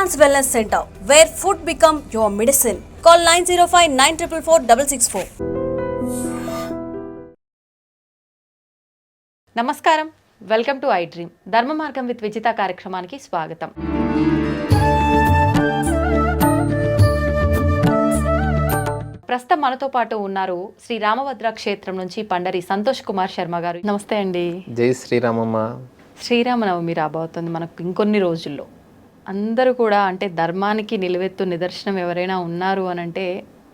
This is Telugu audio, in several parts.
Advanced Wellness Center, where food become your medicine. Call 905-944-664. నమస్కారం, వెల్కమ్ టు ఐ డ్రీమ్. ధర్మ మార్గం విత్ విజిత కార్యక్రమానికి స్వాగతం. ప్రస్తుతం మనతో పాటు ఉన్నారు శ్రీ రామభద్ర క్షేత్రం నుంచి పండరి సంతోష్ కుమార్ శర్మ గారు. నమస్తే అండి. జై శ్రీరామమ్మ. శ్రీరామనవమి రాబోతుంది మనకు ఇంకొన్ని రోజుల్లో. అందరూ కూడా అంటే ధర్మానికి నిలువెత్తు నిదర్శనం ఎవరైనా ఉన్నారు అని అంటే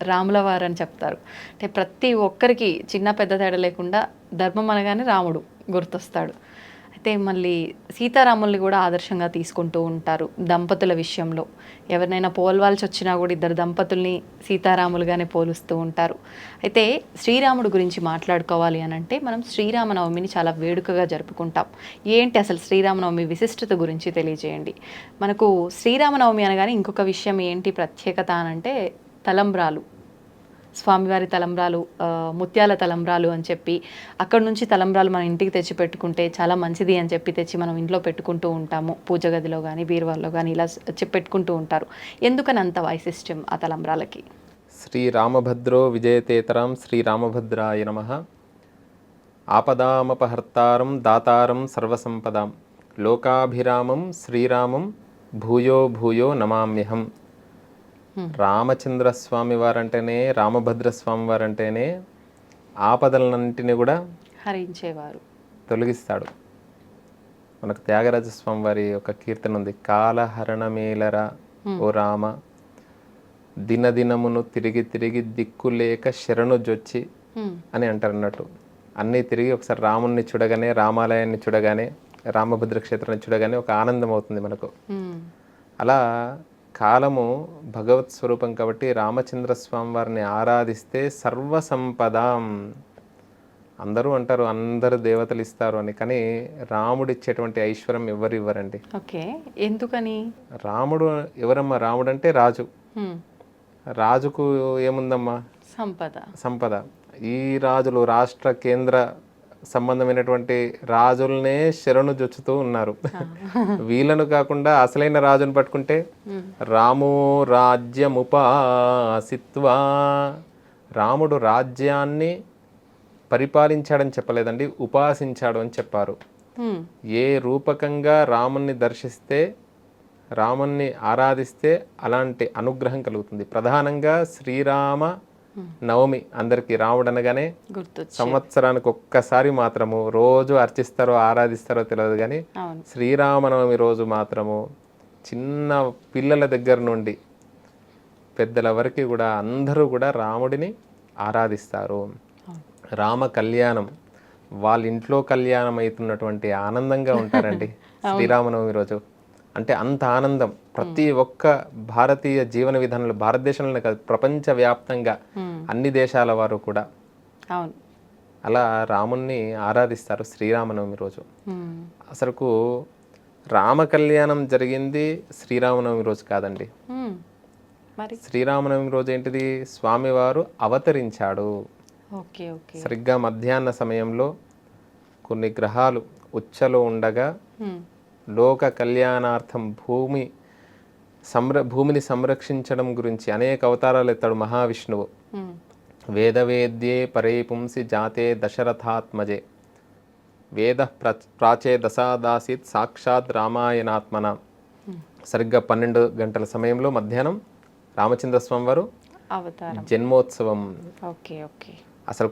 రాముల వారు అని చెప్తారు. అంటే ప్రతి ఒక్కరికి చిన్న పెద్ద తేడా లేకుండా ధర్మం అనగానే రాముడు గుర్తొస్తాడు. అయితే మళ్ళీ సీతారాముల్ని కూడా ఆదర్శంగా తీసుకుంటూ ఉంటారు దంపతుల విషయంలో. ఎవరినైనా పోల్వాల్సి వచ్చినా కూడా ఇద్దరు దంపతుల్ని సీతారాములుగానే పోలుస్తూ ఉంటారు. అయితే శ్రీరాముడు గురించి మాట్లాడుకోవాలి అని అంటే మనం శ్రీరామనవమిని చాలా వేడుకగా జరుపుకుంటాం. ఏంటి అసలు శ్రీరామనవమి విశిష్టత గురించి తెలియజేయండి. మనకు శ్రీరామనవమి అనగానే ఇంకొక విషయం ఏంటి ప్రత్యేకత అనంటే తలంబ్రాలు, స్వామివారి తలంబ్రాలు, ముత్యాల తలంబ్రాలు అని చెప్పి అక్కడ నుంచి తలంబ్రాలు మన ఇంటికి తెచ్చి పెట్టుకుంటే చాలా మంచిది అని చెప్పి తెచ్చి మనం ఇంట్లో పెట్టుకుంటూ ఉంటాము. పూజ గదిలో కానీ బీరువాల్లో కానీ ఇలా పెట్టుకుంటూ ఉంటారు. ఎందుకని అంత వైశిష్ట్యం ఆ తలంబ్రాలకి? శ్రీరామభద్రో విజయతేతరం శ్రీరామభద్రాయ నమః. ఆపదామపహర్తారం దాతారం సర్వసంపదాం లోకాభిరామం శ్రీరామం భూయో భూయో నమామ్యహం. రామచంద్రస్వామి వారంటేనే, రామభద్రస్వామి వారంటేనే ఆపదలన్నింటినీ కూడా హరించేవారు, తొలగిస్తాడు. మనకు త్యాగరాజస్వామి వారి ఒక కీర్తన ఉంది, కాలహరణమేలరా ఓ రామ దినదినమును తిరిగి తిరిగి దిక్కులేక శరణు జొచ్చి అని అంటారు అన్నట్టు. అన్నీ తిరిగి ఒకసారి రాముణ్ణి చూడగానే, రామాలయాన్ని చూడగానే, రామభద్ర క్షేత్రాన్ని చూడగానే ఒక ఆనందం అవుతుంది మనకు. అలా కాలము భగవత్ స్వరూపం కాబట్టి రామచంద్రస్వామి వారిని ఆరాధిస్తే సర్వసంపదాం. అందరూ అంటారు అందరు దేవతలు ఇస్తారు అని, కానీ రాముడు ఇచ్చేటువంటి ఐశ్వర్యం ఎవరు ఇవ్వరండి. ఓకే, ఎందుకని? రాముడు ఎవరమ్మా? రాముడు అంటే రాజు. రాజుకు ఏముందమ్మా? సంపద. ఈ రాజులు రాష్ట్ర కేంద్ర సంబంధమైనటువంటి రాజులనే శరణు జొచ్చుతూ ఉన్నారు. వీళ్ళను కాకుండా అసలైన రాజును పట్టుకుంటే రామో రాజ్యముపాసిత్వా, రాముడు రాజ్యాన్ని పరిపాలించాడని చెప్పలేదండి, ఉపాసించాడు అని చెప్పారు. ఏ రూపకంగా రాముణ్ణి దర్శిస్తే, రాముణ్ణి ఆరాధిస్తే అలాంటి అనుగ్రహం కలుగుతుంది. ప్రధానంగా శ్రీరామ నవమి అందరికి రాముడు అనగానే సంవత్సరానికి ఒక్కసారి మాత్రము, రోజు అర్చిస్తారో ఆరాధిస్తారో తెలియదు కానీ శ్రీరామనవమి రోజు మాత్రము చిన్న పిల్లల దగ్గర నుండి పెద్దల వరకు కూడా అందరూ కూడా రాముడిని ఆరాధిస్తారు. రామ కళ్యాణం, వాళ్ళ ఇంట్లో కళ్యాణం అవుతున్నటువంటి ఆనందంగా ఉంటారండి శ్రీరామనవమి రోజు. అంటే అంత ఆనందం ప్రతి ఒక్క భారతీయ జీవన విధానంలో, భారతదేశంలోనే కాదు ప్రపంచవ్యాప్తంగా అన్ని దేశాల వారు కూడా అలా రాముణ్ణి ఆరాధిస్తారు శ్రీరామనవమి రోజు. అసలుకు రామ కళ్యాణం జరిగింది శ్రీరామనవమి రోజు కాదండి. శ్రీరామనవమి రోజు ఏంటిది? స్వామివారు అవతరించాడు. సరిగ్గా మధ్యాహ్న సమయంలో కొన్ని గ్రహాలు ఉచ్చలో ఉండగా లోక కళ్యాణార్థం భూమిని సంరక్షించడం గురించి అనేక అవతారాలు ఎత్తాడు మహావిష్ణువు. వేదవేద్యే పరే పుంసి జాతే దశరథాత్మజే వేద ప్రాచే దశాదాసీత్ సాక్షాత్ రామాయణాత్మన. సరిగ్గా 12 గంటల సమయంలో మధ్యాహ్నం రామచంద్రస్వామి వారు జన్మోత్సవం. అసలు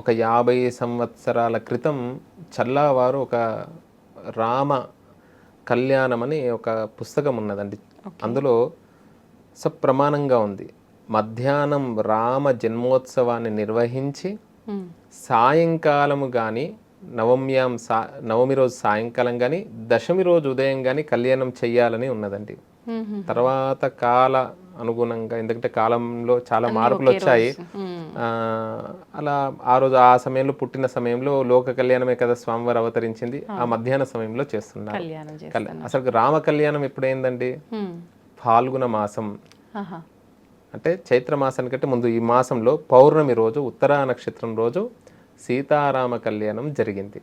ఒక 50 సంవత్సరాల క్రితం చల్లావారు ఒక రామ కళ్యాణం అని ఒక పుస్తకం ఉన్నదండి. అందులో సప్రమాణంగా ఉంది. మధ్యాహ్నం రామ జన్మోత్సవాన్ని నిర్వహించి సాయంకాలము కానీ నవమి రోజు సాయంకాలం కానీ దశమి రోజు ఉదయం కానీ కళ్యాణం చెయ్యాలని ఉన్నదండి. తర్వాత కాల అనుగుణంగా, ఎందుకంటే కాలంలో చాలా మార్పులు వచ్చాయి. అలా ఆ రోజు ఆ సమయంలో పుట్టిన సమయంలో లోక కళ్యాణమే కదా స్వామివారు అవతరించింది, ఆ మధ్యాహ్న సమయంలో చేస్తున్నారు. అసలు రామ కళ్యాణం ఎప్పుడైందండి? ఫాల్గుణ మాసం, అంటే చైత్ర మాసానికంటే ముందు ఈ మాసంలో పౌర్ణమి రోజు, ఉత్తరా నక్షత్రం రోజు సీతారామ కళ్యాణం జరిగింది.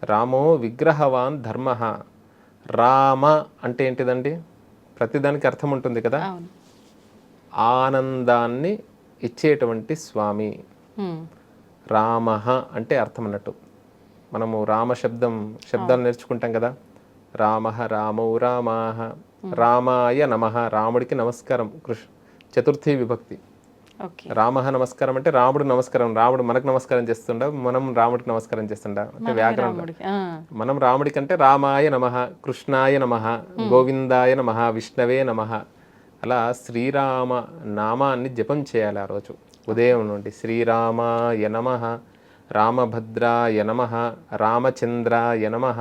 రామో విగ్రహవాన్ ధర్మ రామ అంటే ఏంటిదండి? ప్రతిదానికి అర్థం ఉంటుంది కదా. అవును. ఆనందాన్ని ఇచ్చేటువంటి స్వామి. హ్మ్. రామః అంటే అర్థం అన్నట్టు. మనము శబ్దాలు నేర్చుకుంటాం కదా. రామః రామౌ రామాః, రామాయ నమః, రాముడికి నమస్కారం. చతుర్థి విభక్తి. ఓకే. రామః నమస్కారం అంటే రాముడు నమస్కారం. రాముడు మనకు నమస్కారం చేస్తుండ, మనం రాముడికి నమస్కారం చేస్తుండ. అంటే వ్యాకరణం. రాముడికి. మనం రాముడికి అంటే రామాయ నమః, కృష్ణాయ నమః, గోవిందాయ నమః, విష్ణవే నమః. అలా శ్రీరామ నామాన్ని జపం చేయాలి ఆ రోజు ఉదయం నుండి. శ్రీరామాయ నమః, రామభద్రాయ నమః, రామచంద్రాయ నమః,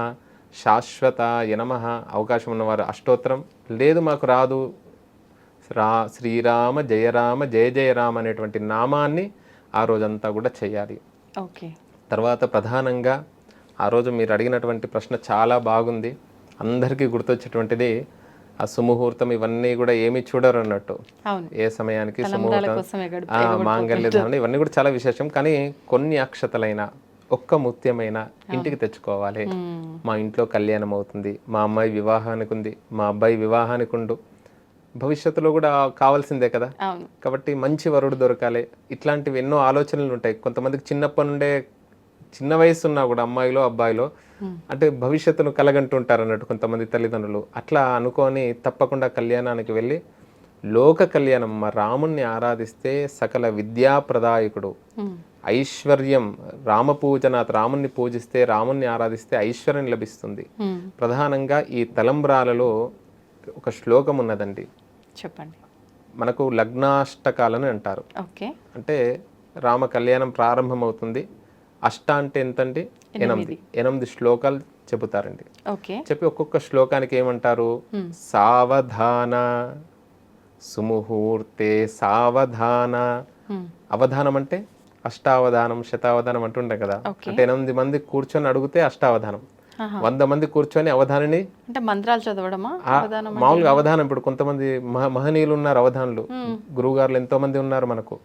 శాశ్వతాయ నమః. అవకాశం ఉన్నవారు అష్టోత్తరం, లేదు మాకు రాదు, శ్రీరామ జయ రామ జయ జయ రామ అనేటువంటి నామాన్ని ఆ రోజంతా కూడా చేయాలి. ఓకే. తర్వాత ప్రధానంగా ఆ రోజు మీరు అడిగినటువంటి ప్రశ్న చాలా బాగుంది. అందరికీ గుర్తొచ్చేటువంటిది ఆ సుముహూర్తం, ఇవన్నీ కూడా ఏమీ చూడరు అన్నట్టు. అవును. ఏ సమయానికి సుముహూర్తం, మాంగళ్య ధారణ, ఇవన్నీ కూడా చాలా విశేషం. కానీ కొన్ని అక్షతలైన ఒక్క ముత్యమైన ఇంటికి తెచ్చుకోవాలి. మా ఇంట్లో కళ్యాణం అవుతుంది, మా అమ్మాయి వివాహానికి ఉంది, మా అబ్బాయి వివాహానికి ఉండు, భవిష్యత్తులో కూడా కావాల్సిందే కదా. కాబట్టి మంచి వరుడు దొరకాలి. ఇట్లాంటివి ఎన్నో ఆలోచనలు ఉంటాయి కొంతమందికి. చిన్నప్పటి నుండే, చిన్న వయసు ఉన్నా కూడా అమ్మాయిలో అబ్బాయిలో అంటే భవిష్యత్తును కలగంటుంటారు అన్నట్టు కొంతమంది తల్లిదండ్రులు. అట్లా అనుకొని తప్పకుండా కళ్యాణానికి వెళ్ళి లోక కళ్యాణం, మా రాముణ్ణి ఆరాధిస్తే సకల విద్యాప్రదాయకుడు, ఐశ్వర్యం, రామపూజనాథ్, రాముణ్ణి పూజిస్తే, రాముణ్ణి ఆరాధిస్తే ఐశ్వర్యం లభిస్తుంది. ప్రధానంగా ఈ తలంబ్రాలలో ఒక శ్లోకం ఉన్నదండి, చెప్పండి. మనకు లగ్నాష్టకాలని అంటారు. ఓకే. అంటే రామ కళ్యాణం ప్రారంభమవుతుంది. అష్ట అంటే ఎంతండి? 8 శ్లోకాలు చెబుతారండి. ఓకే. చెప్పి ఒక్కొక్క శ్లోకానికి ఏమంటారు? సావధాన సుముహూర్తే సావధాన. అవధానం అంటే అష్టావధానం, శతావధానం అంటుండే కదా. అంటే 8 మంది కూర్చొని అడిగితే అష్టావధానం, 100 మంది కూర్చొని అవధానిని అంటే మంత్రాలు చదవడమా? మామూలుగా అవధానం. ఇప్పుడు కొంతమంది మహనీయులు ఉన్నారు, అవధానులు, గురువుగారులు ఎంతో మంది ఉన్నారు మనకు.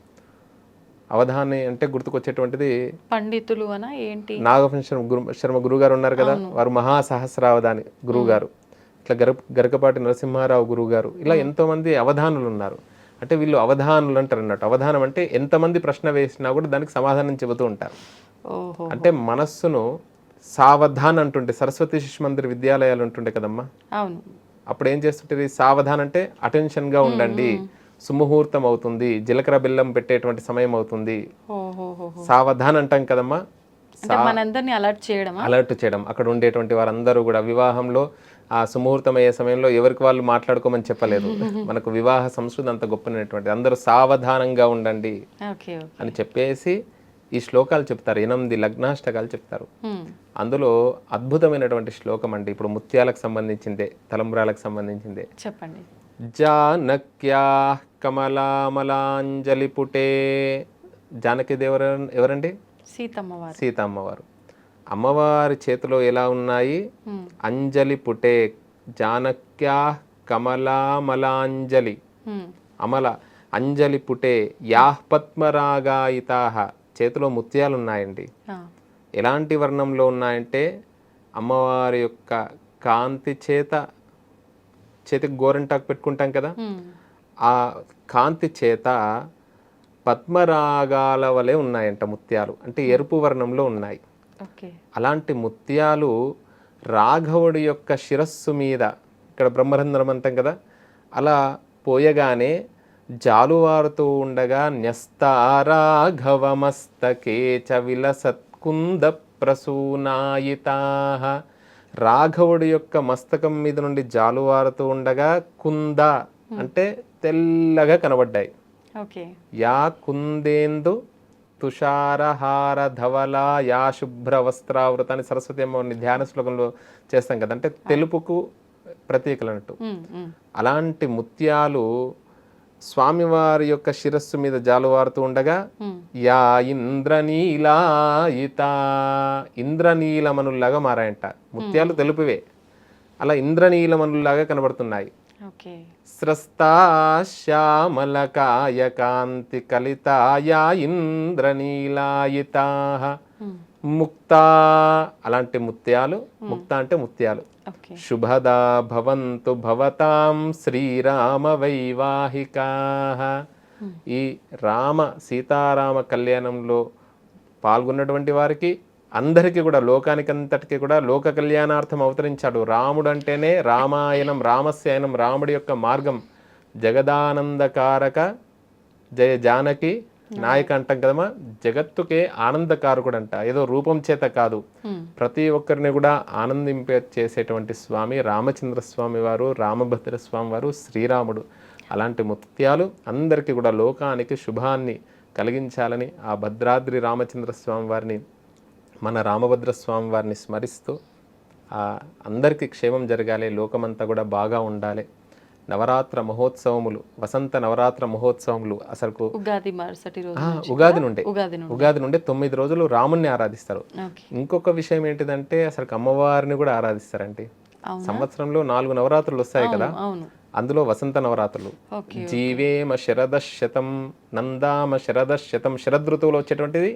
అవధాని అంటే గుర్తుకొచ్చేటువంటిది పండితులు అనా ఏంటి? నాగభూషణ శర్మ గురుగారు ఉన్నారు కదా, వారు మహాసహస్రావధాని గురువుగారు. ఇట్లా గరకపాటి నరసింహారావు గురువుగారు, ఇలా ఎంతో మంది అవధానులు ఉన్నారు. అంటే వీళ్ళు అవధానులు అంటారు అన్నట్టు. అవధానం అంటే ఎంతమంది ప్రశ్న వేసినా కూడా దానికి సమాధానం చెబుతూ ఉంటారు. అంటే మనస్సును సావధాన్ అంటుంటే, సరస్వతి శిశు మందిర్ విద్యాలయాలు ఉంటుండే కదమ్మా. అవును. అప్పుడు ఏం చేస్తుంటే సావధాన్ అంటే అటెన్షన్ గా ఉండండి, సుముహూర్తం అవుతుంది, జీలకర్ర బెల్లం పెట్టేటువంటి సమయం అవుతుంది, సావధాన్ అంటాం కదమ్మా. అలర్ట్ చేయడం. అక్కడ ఉండేటువంటి వారందరూ కూడా వివాహంలో ఆ సుముహూర్తం అయ్యే సమయంలో ఎవరికి వాళ్ళు మాట్లాడుకోమని చెప్పలేదు. మనకు వివాహ సంస్కృతి అంత గొప్పనటువంటి, అందరూ సావధానంగా ఉండండి అని చెప్పేసి ఈ శ్లోకాలు చెప్తారు. 8 లగ్నాష్టకాలు చెప్తారు. అందులో అద్భుతమైనటువంటి శ్లోకం అండి, ఇప్పుడు ముత్యాలకు సంబంధించిందే, తలంబ్రాలకు సంబంధించిందే. చెప్పండి. జానక్యా కమలామలాంజలి పుటే. జానకి దేవర ఎవరండి? సీతమ్మవారు. సీతమ్మవారు. అమ్మవారి చేతిలో ఎలా ఉన్నాయి? అంజలి పుటే. జానక్యా కమలామలాంజలి, అమల అంజలి పుటే యాహ్ పద్మరాగాయితాహ. చేతిలో ముత్యాలు ఉన్నాయండి. ఎలాంటి వర్ణంలో ఉన్నాయంటే అమ్మవారి యొక్క కాంతి చేతికి గోరంటాకు పెట్టుకుంటాం కదా, ఆ కాంతి చేత పద్మరాగాల వలె ఉన్నాయంట ముత్యాలు. అంటే ఎరుపు వర్ణంలో ఉన్నాయి. అలాంటి ముత్యాలు రాఘవుడి యొక్క శిరస్సు మీద, ఇక్కడ బ్రహ్మరంధ్రం అంటాం కదా, అలా పోయగానే జాలువారుతూ ఉండగా న్యస్తారాఘవమస్తకే చ విలసత్కుంద ప్రసూనాయితాః. రాఘవుడి యొక్క మస్తకం మీద నుండి జాలువారుతూ ఉండగా కుంద అంటే తెల్లగా కనబడ్డాయి. యా కుందేందు తుషారహార ధవలా యా శుభ్ర వస్త్రావృత అని సరస్వతి అమ్మవారిని ధ్యాన శ్లోకంలో చేస్తాం కదా, అంటే తెలుపుకు ప్రతీకలు అన్నట్టు. అలాంటి ముత్యాలు స్వామివారి యొక్క శిరస్సు మీద జాలువారుతూ ఉండగా యా ఇంద్రనీలాయిత, ఇంద్రనీలమనుల్లాగా మారాయంట. ముత్యాలు తెలుపువే, అలా ఇంద్రనీలమనుల్లాగా కనబడుతున్నాయి. స్రస్తా శ్యామలకాయ కాంతి కలితాయా ఇంద్రనీలాయితాః. ముక్త అలాంటి ముత్యాలు, ముక్త అంటే ముత్యాలు. ఓకే. శుభదా భవంతు భవతాం శ్రీరామ వైవాహికా. ఈ రామ సీతారామ కళ్యాణంలో పాల్గొన్నటువంటి వారికి అందరికీ కూడా, లోకానికంతటికీ కూడా లోక కళ్యాణార్థం అవతరించాడు. రాముడు అంటేనే రామాయణం, రామస్యాయనం, రాముడి యొక్క మార్గం. జగదానందకారక జయ జానకి నాయక అంటాం కదమ్మా. జగత్తుకే ఆనందకారకుడు అంట, ఏదో రూపం చేత కాదు, ప్రతి ఒక్కరిని కూడా ఆనందింపే చేసేటువంటి స్వామి రామచంద్ర స్వామి వారు, రామభద్ర స్వామి వారు, శ్రీరాముడు. అలాంటి ముత్యాలు అందరికీ కూడా లోకానికి శుభాన్ని కలిగించాలని ఆ భద్రాద్రి రామచంద్ర స్వామి వారిని, మన రామభద్ర స్వామి వారిని స్మరిస్తూ అందరికీ క్షేమం జరగాలి, లోకమంతా కూడా బాగా ఉండాలి. నవరాత్ర మహోత్సవములు, వసంత నవరాత్ర మహోత్సవములు అసలు ఉగాది మరుసటి రోజు, ఉగాది నుండి 9 రోజులు రాముణ్ణి ఆరాధిస్తారు. ఇంకొక విషయం ఏంటిదంటే అసలు అమ్మవారిని కూడా ఆరాధిస్తారండి. సంవత్సరంలో 4 నవరాత్రులు వస్తాయి కదా, అందులో వసంత నవరాత్రులు. జీవేమ శరదశతం నందామ శరదశతం, శరదృతువులో వచ్చేటువంటిది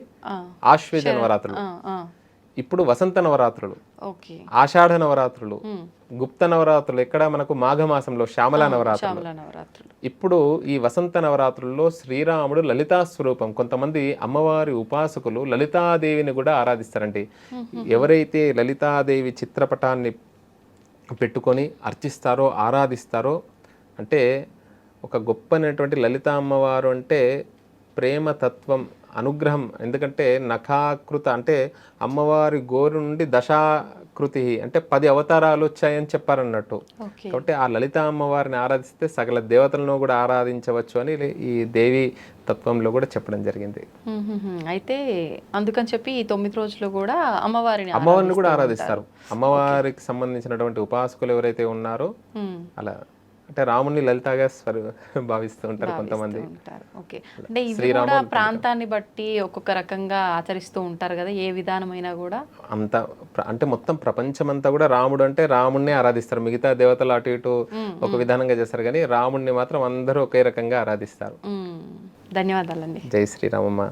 ఆశ్వేజ నవరాత్రులు. ఇప్పుడు వసంత నవరాత్రులు, ఆషాఢ నవరాత్రులు, గుప్త నవరాత్రులు ఎక్కడ మనకు మాఘమాసంలో శ్యామలా నవరాత్రులు. ఇప్పుడు ఈ వసంత నవరాత్రుల్లో శ్రీరాముడు లలితా స్వరూపం. కొంతమంది అమ్మవారి ఉపాసకులు లలితాదేవిని కూడా ఆరాధిస్తారండి. ఎవరైతే లలితాదేవి చిత్రపటాన్ని పెట్టుకొని అర్చిస్తారో, ఆరాధిస్తారో, అంటే ఒక గొప్పనటువంటి లలిత అమ్మవారు అంటే ప్రేమతత్వం, అనుగ్రహం. ఎందుకంటే నఖాకృత అంటే అమ్మవారి గోరు నుండి దశాకృతి అంటే 10 అవతారాలు వచ్చాయని చెప్పారన్నట్టు. కాబట్టి ఆ లలిత అమ్మవారిని ఆరాధిస్తే సకల దేవతలను కూడా ఆరాధించవచ్చు అని ఈ దేవి తత్వంలో కూడా చెప్పడం జరిగింది. అయితే అందుకని చెప్పి ఈ 9 రోజులు కూడా అమ్మవారిని కూడా ఆరాధిస్తారు. అమ్మవారికి సంబంధించినటువంటి ఉపాసకులు ఎవరైతే ఉన్నారో అలా, అంటే రాముని లలితగా భావిస్తూ ఉంటారు కొంతమంది. అంటే ఇవి కూడా ప్రాంతాన్ని బట్టి ఒక్కొక్క రకంగా ఆచరిస్తూ ఉంటారు కదా, ఏ విధానమైనా కూడా అంత అంటే మొత్తం ప్రపంచమంతా కూడా రాముడు అంటే రాముణ్ణి ఆరాధిస్తారు. మిగతా దేవతలు అటు ఇటు ఒక విధానంగా చేస్తారు, కానీ రాముణ్ణి మాత్రం అందరూ ఒకే రకంగా ఆరాధిస్తారు. ధన్యవాదాలండి. జై శ్రీరామమ్మ.